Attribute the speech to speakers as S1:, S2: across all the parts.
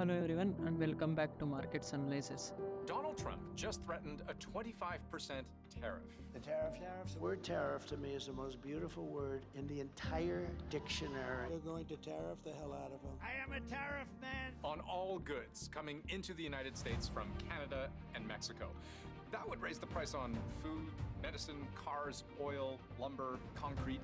S1: Hello everyone and welcome back to Markets Analysis.
S2: Donald Trump just threatened a 25% tariff.
S3: The tariffs. The word tariff to me is the most beautiful word in the entire dictionary.
S4: They're going to tariff the hell out of them.
S5: I am a tariff man.
S2: On all goods coming into the United States from Canada and Mexico. That would raise the price on food, medicine, cars, oil, lumber, concrete,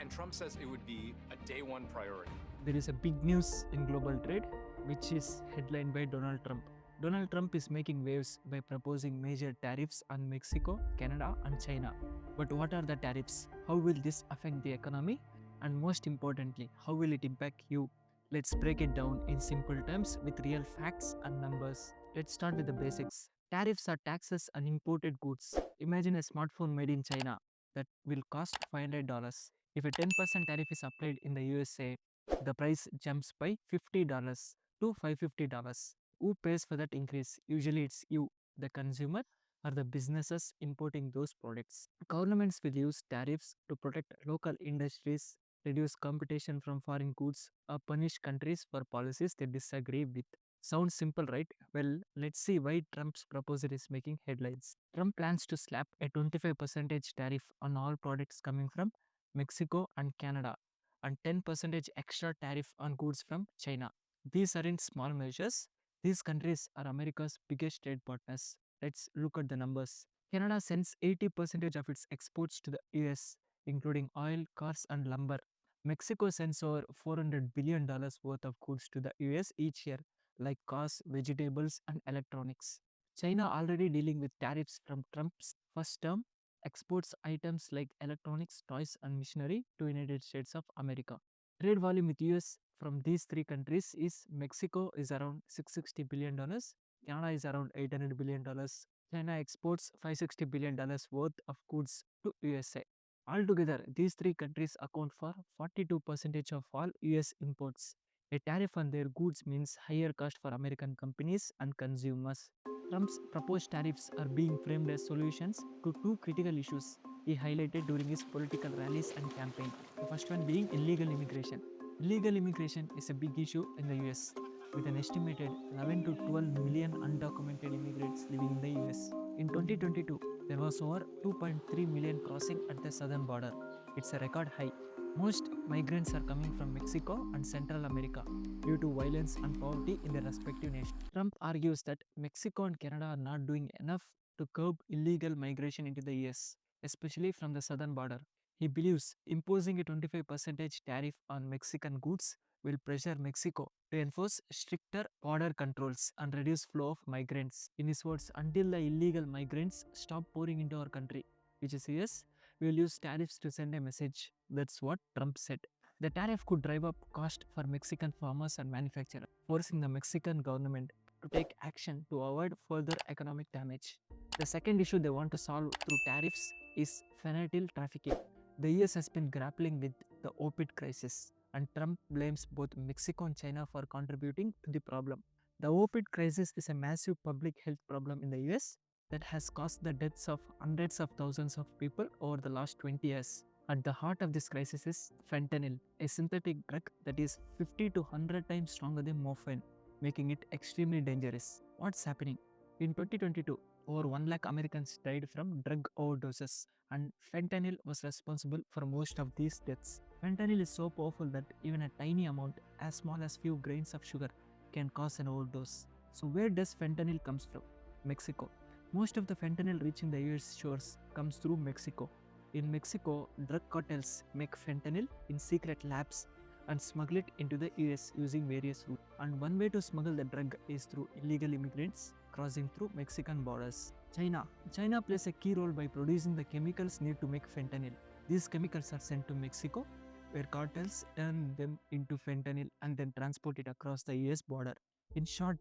S2: and Trump says it would be a day one priority.
S1: There is a big news in global trade which is headlined by Donald Trump. Donald Trump is making waves by proposing major tariffs on Mexico, Canada and China. But what are the tariffs? How will this affect the economy? And most importantly, how will it impact you? Let's break it down in simple terms with real facts and numbers. Let's start with the basics. Tariffs are taxes on imported goods. Imagine a smartphone made in China that will cost $500. If a 10% tariff is applied in the USA, the price jumps by $50 to $550. Who pays for that increase? Usually it's you, the consumer, or the businesses importing those products. Governments will use tariffs to protect local industries, reduce competition from foreign goods, or punish countries for policies they disagree with. Sounds simple, right? Well, let's see why Trump's proposal is making headlines. Trump plans to slap a 25% tariff on all products coming from Mexico and Canada, and 10% extra tariff on goods from China. These aren't small measures. These countries are America's biggest trade partners. Let's look at the numbers. Canada sends 80% of its exports to the US, including oil, cars, and lumber. Mexico sends over $400 billion worth of goods to the US each year, like cars, vegetables, and electronics. China, already dealing with tariffs from Trump's first term, exports items like electronics, toys, and machinery to United States of America. Trade volume with US from these three countries is Mexico is around $660 billion, Canada is around $800 billion, China exports $560 billion worth of goods to USA. Altogether, these three countries account for 42% of all US imports. A tariff on their goods means higher cost for American companies and consumers. Trump's proposed tariffs are being framed as solutions to two critical issues he highlighted during his political rallies and campaign. The first one being illegal immigration. Illegal immigration is a big issue in the US, with an estimated 11 to 12 million undocumented immigrants living in the US. In 2022, there was over 2.3 million crossing at the southern border. It's a record high. Most migrants are coming from Mexico and Central America due to violence and poverty in their respective nations. Trump argues that Mexico and Canada are not doing enough to curb illegal migration into the US, especially from the southern border. He believes imposing a 25% tariff on Mexican goods will pressure Mexico to enforce stricter border controls and reduce flow of migrants. In his words, until the illegal migrants stop pouring into our country, which is US, we will use tariffs to send a message. That's what Trump said. The tariff could drive up cost for Mexican farmers and manufacturers, forcing the Mexican government to take action to avoid further economic damage. The second issue they want to solve through tariffs is fentanyl trafficking. The US has been grappling with the opioid crisis, and Trump blames both Mexico and China for contributing to the problem. The opioid crisis is a massive public health problem in the US that has caused the deaths of hundreds of thousands of people over the last 20 years. At the heart of this crisis is fentanyl, a synthetic drug that is 50 to 100 times stronger than morphine, making it extremely dangerous. What's happening? In 2022, over 1 lakh Americans died from drug overdoses, and fentanyl was responsible for most of these deaths. Fentanyl is so powerful that even a tiny amount, as small as few grains of sugar, can cause an overdose. So where does fentanyl comes from? Mexico. Most of the fentanyl reaching the US shores comes through Mexico. In Mexico, drug cartels make fentanyl in secret labs and smuggle it into the US using various routes. And one way to smuggle the drug is through illegal immigrants crossing through Mexican borders. China plays a key role by producing the chemicals needed to make fentanyl. These chemicals are sent to Mexico, where cartels turn them into fentanyl and then transport it across the US border. In short,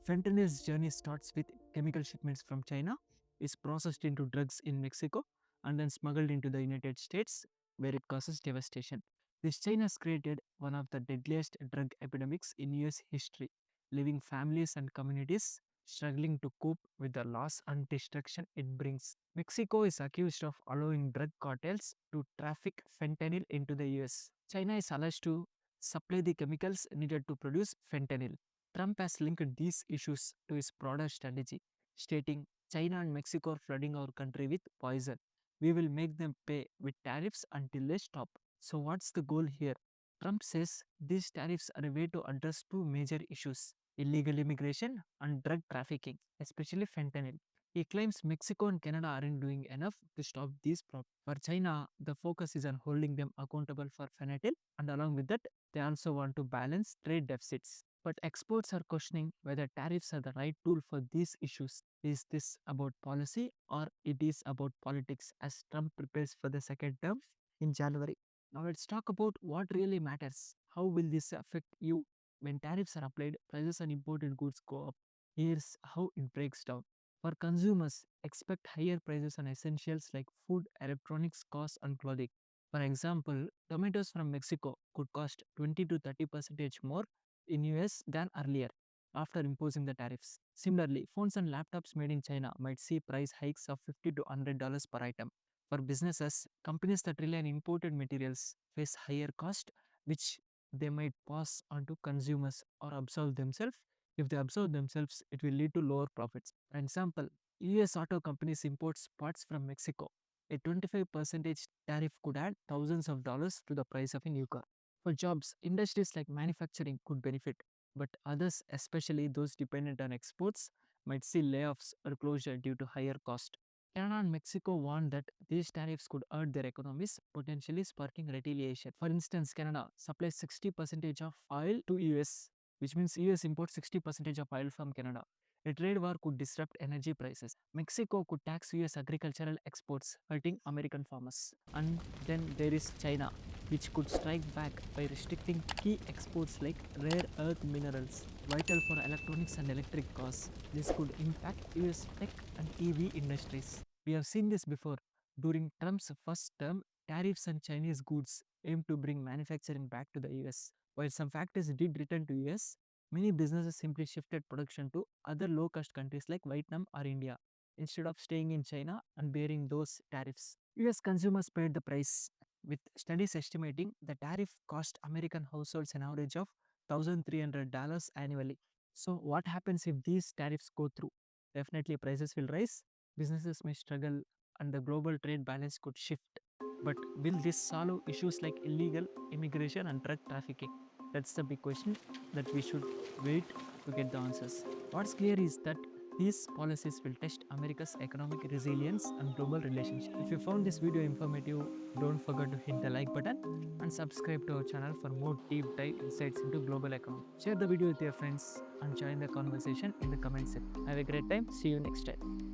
S1: fentanyl's journey starts with chemical shipments from China, is processed into drugs in Mexico, and then smuggled into the United States, where it causes devastation. This chain has created one of the deadliest drug epidemics in US history, leaving families and communities struggling to cope with the loss and destruction it brings. Mexico is accused of allowing drug cartels to traffic fentanyl into the US. China is alleged to supply the chemicals needed to produce fentanyl. Trump has linked these issues to his broader strategy, stating China and Mexico are flooding our country with poison. We will make them pay with tariffs until they stop. So, what's the goal here? Trump says these tariffs are a way to address two major issues: illegal immigration and drug trafficking, especially fentanyl. He claims Mexico and Canada aren't doing enough to stop these problems. For China, the focus is on holding them accountable for fentanyl, and along with that, they also want to balance trade deficits. But experts are questioning whether tariffs are the right tool for these issues. Is this about policy or it is about politics as Trump prepares for the second term in January? Now let's talk about what really matters. How will this affect you? When tariffs are applied, prices on imported goods go up. Here's how it breaks down. For consumers, expect higher prices on essentials like food, electronics, cars, and clothing. For example, tomatoes from Mexico could cost 20 to 30% more in US than earlier after imposing the tariffs. Similarly, phones and laptops made in China might see price hikes of $50 to $100 per item. For businesses, companies that rely on imported materials face higher cost, which they might pass on to consumers or absorb themselves. If they absorb themselves, it will lead to lower profits. For example, US auto companies import parts from Mexico. A 25% tariff could add thousands of dollars to the price of a new car. For jobs, industries like manufacturing could benefit, but others, especially those dependent on exports, might see layoffs or closure due to higher cost. Canada and Mexico warned that these tariffs could hurt their economies, potentially sparking retaliation. For instance, Canada supplies 60% of oil to US, which means US imports 60% of oil from Canada. A trade war could disrupt energy prices. Mexico could tax US agricultural exports, hurting American farmers. And then there is China, which could strike back by restricting key exports like rare earth minerals, vital for electronics and electric cars. This could impact US tech and EV industries. We have seen this before. During Trump's first term, tariffs on Chinese goods aimed to bring manufacturing back to the US. While some factories did return to US, many businesses simply shifted production to other low-cost countries like Vietnam or India instead of staying in China and bearing those tariffs. US consumers paid the price, with studies estimating the tariff cost American households an average of $1,300 annually. So, what happens if these tariffs go through? Definitely, prices will rise, businesses may struggle, and the global trade balance could shift. But will this solve issues like illegal immigration and drug trafficking? That's the big question that we should wait to get the answers. What's clear is that these policies will test America's economic resilience and global relationships. If you found this video informative, don't forget to hit the like button and subscribe to our channel for more deep dive insights into global economy. Share the video with your friends and join the conversation in the comment section. Have a great time. See you next time.